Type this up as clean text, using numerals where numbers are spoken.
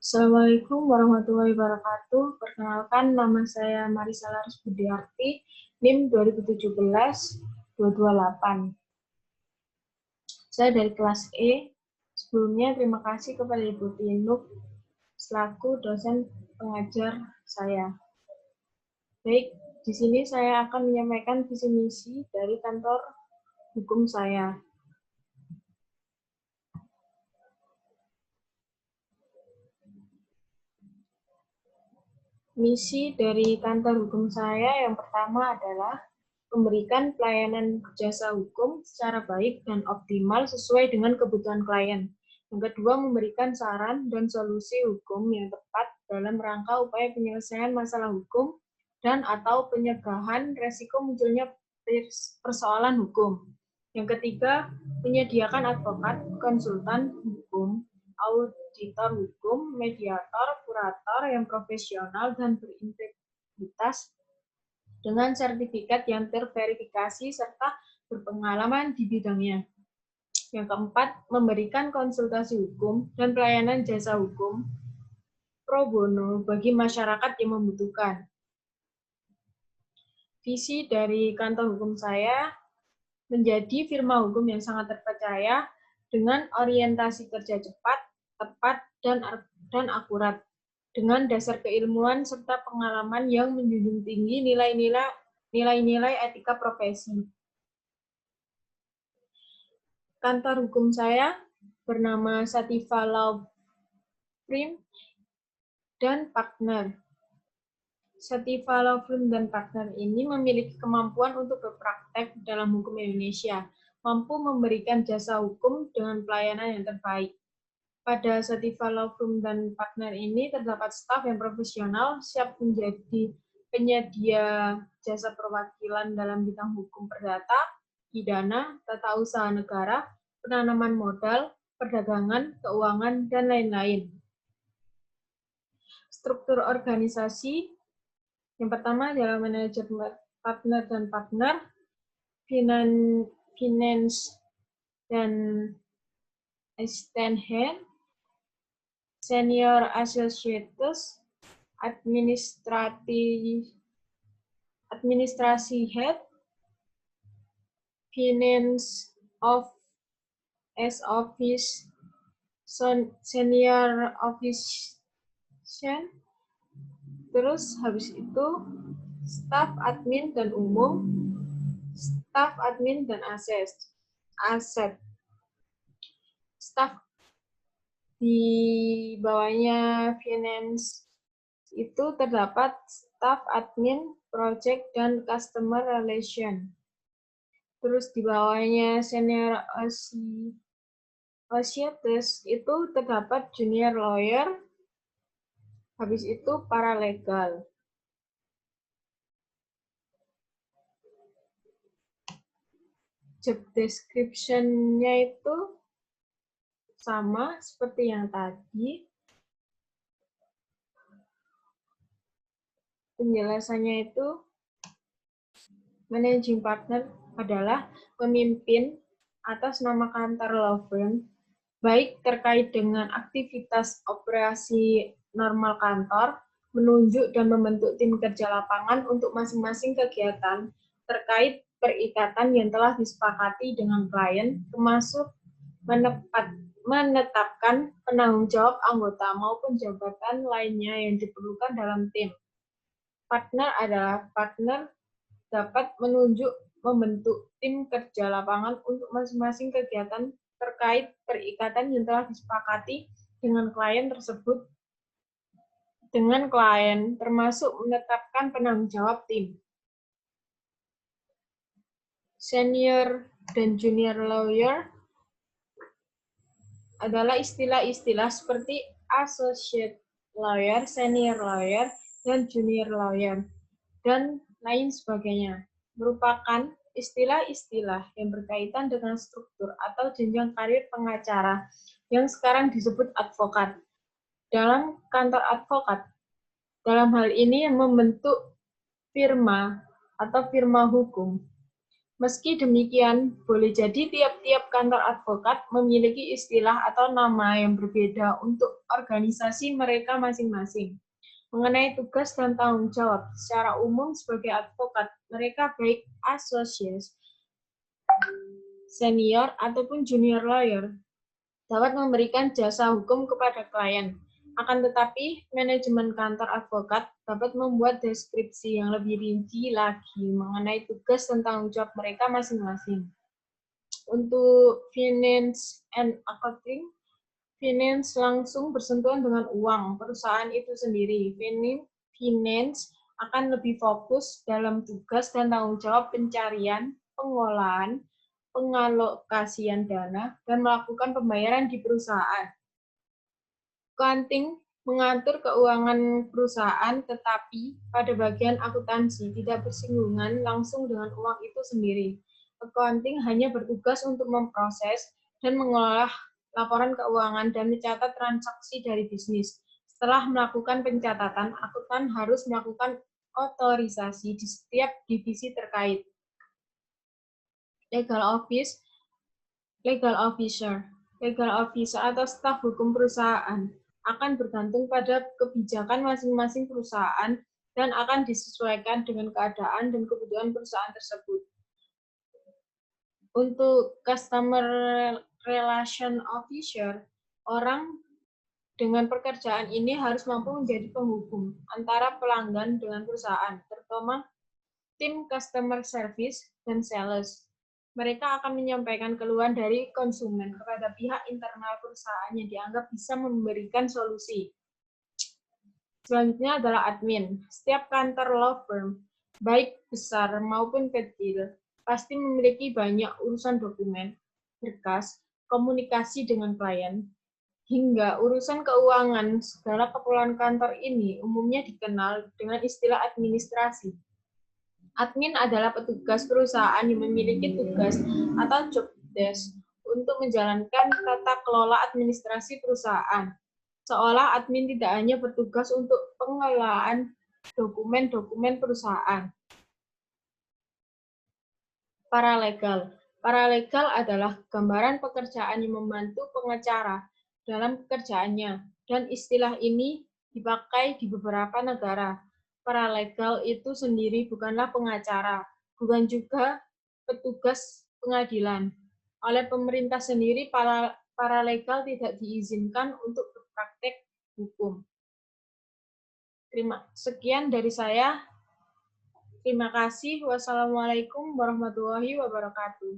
Assalamualaikum warahmatullahi wabarakatuh. Perkenalkan, nama saya Marisa Laris Budiarti, NIM 2017-228. Saya dari kelas E. Sebelumnya, terima kasih kepada Ibu Tinuk selaku dosen pengajar saya. Baik, di sini saya akan menyampaikan visi misi dari kantor hukum saya. Misi dari kantor hukum saya yang pertama adalah memberikan pelayanan jasa hukum secara baik dan optimal sesuai dengan kebutuhan klien. Yang kedua, memberikan saran dan solusi hukum yang tepat dalam rangka upaya penyelesaian masalah hukum dan atau pencegahan resiko munculnya persoalan hukum. Yang ketiga, menyediakan advokat, konsultan hukum, auditor hukum, mediator, kurator yang profesional dan berintegritas dengan sertifikat yang terverifikasi serta berpengalaman di bidangnya. Yang keempat, memberikan konsultasi hukum dan pelayanan jasa hukum pro bono bagi masyarakat yang membutuhkan. Visi dari kantor hukum saya menjadi firma hukum yang sangat terpercaya dengan orientasi kerja cepat, tepat, dan akurat, dengan dasar keilmuan serta pengalaman yang menjunjung tinggi nilai-nilai etika profesi. Kantor hukum saya bernama Sativa Law Firm dan Partner. Sativa Law Firm dan Partner ini memiliki kemampuan untuk berpraktek dalam hukum Indonesia, mampu memberikan jasa hukum dengan pelayanan yang terbaik. Pada Sativa Law Firm dan Partner ini terdapat staf yang profesional, siap menjadi penyedia jasa perwakilan dalam bidang hukum perdata, pidana, tata usaha negara, penanaman modal, perdagangan, keuangan, dan lain-lain. Struktur organisasi yang pertama adalah manajemen partner dan partner, finance dan assistant head, senior associates, administrasi head, finance office, senior office, terus habis itu staf admin dan umum, staf admin dan aset. Staf di bawahnya finance itu terdapat staf admin, project, dan customer relation. Terus di bawahnya senior associates itu terdapat junior lawyer, habis itu paralegal. Job description-nya itu sama seperti yang tadi. Penjelasannya itu, managing partner adalah pemimpin atas nama kantor law firm, baik terkait dengan aktivitas operasi normal kantor, menunjuk dan membentuk tim kerja lapangan untuk masing-masing kegiatan terkait perikatan yang telah disepakati dengan klien, termasuk menetapkan penanggung jawab anggota maupun jabatan lainnya yang diperlukan dalam tim. Partner adalah partner dapat menunjuk membentuk tim kerja lapangan untuk masing-masing kegiatan terkait perikatan yang telah disepakati dengan klien tersebut dengan klien, termasuk menetapkan penanggung jawab tim. Senior dan junior lawyer adalah istilah-istilah seperti associate lawyer, senior lawyer, dan junior lawyer, dan lain sebagainya. Merupakan istilah-istilah yang berkaitan dengan struktur atau jenjang karir pengacara yang sekarang disebut advokat. Dalam kantor advokat, dalam hal ini yang membentuk firma atau firma hukum, Meski demikian, boleh jadi tiap-tiap kantor advokat memiliki istilah atau nama yang berbeda untuk organisasi mereka masing-masing. Mengenai tugas dan tanggung jawab, secara umum sebagai advokat, mereka baik associate, senior, ataupun junior lawyer, dapat memberikan jasa hukum kepada klien. Akan tetapi, manajemen kantor advokat dapat membuat deskripsi yang lebih rinci lagi mengenai tugas dan tanggung jawab mereka masing-masing. Untuk finance and accounting, finance langsung bersentuhan dengan uang perusahaan itu sendiri. Finance akan lebih fokus dalam tugas dan tanggung jawab pencarian, pengolahan, pengalokasian dana, dan melakukan pembayaran di perusahaan. Accounting mengatur keuangan perusahaan, tetapi pada bagian akuntansi tidak bersinggungan langsung dengan uang itu sendiri. Accounting hanya bertugas untuk memproses dan mengolah laporan keuangan dan mencatat transaksi dari bisnis. Setelah melakukan pencatatan, akuntan harus melakukan otorisasi di setiap divisi terkait. Legal office, legal officer, atau staf hukum perusahaan akan bergantung pada kebijakan masing-masing perusahaan dan akan disesuaikan dengan keadaan dan kebutuhan perusahaan tersebut. Untuk customer relation officer, orang dengan pekerjaan ini harus mampu menjadi penghubung antara pelanggan dengan perusahaan, terutama tim customer service dan sales. Mereka akan menyampaikan keluhan dari konsumen kepada pihak internal perusahaan yang dianggap bisa memberikan solusi. Selanjutnya adalah admin. Setiap kantor law firm, baik besar maupun kecil, pasti memiliki banyak urusan dokumen, berkas, komunikasi dengan klien, hingga urusan keuangan. Segala keperluan kantor ini umumnya dikenal dengan istilah administrasi. Admin adalah petugas perusahaan yang memiliki tugas atau job desk untuk menjalankan tata kelola administrasi perusahaan. Seolah admin tidak hanya bertugas untuk pengelolaan dokumen-dokumen perusahaan. Paralegal. Paralegal adalah gambaran pekerjaan yang membantu pengacara dalam pekerjaannya, dan istilah ini dipakai di beberapa negara. Paralegal itu sendiri bukanlah pengacara, bukan juga petugas pengadilan. Oleh pemerintah sendiri, paralegal tidak diizinkan untuk berpraktek hukum. Sekian dari saya. Terima kasih. Wassalamualaikum warahmatullahi wabarakatuh.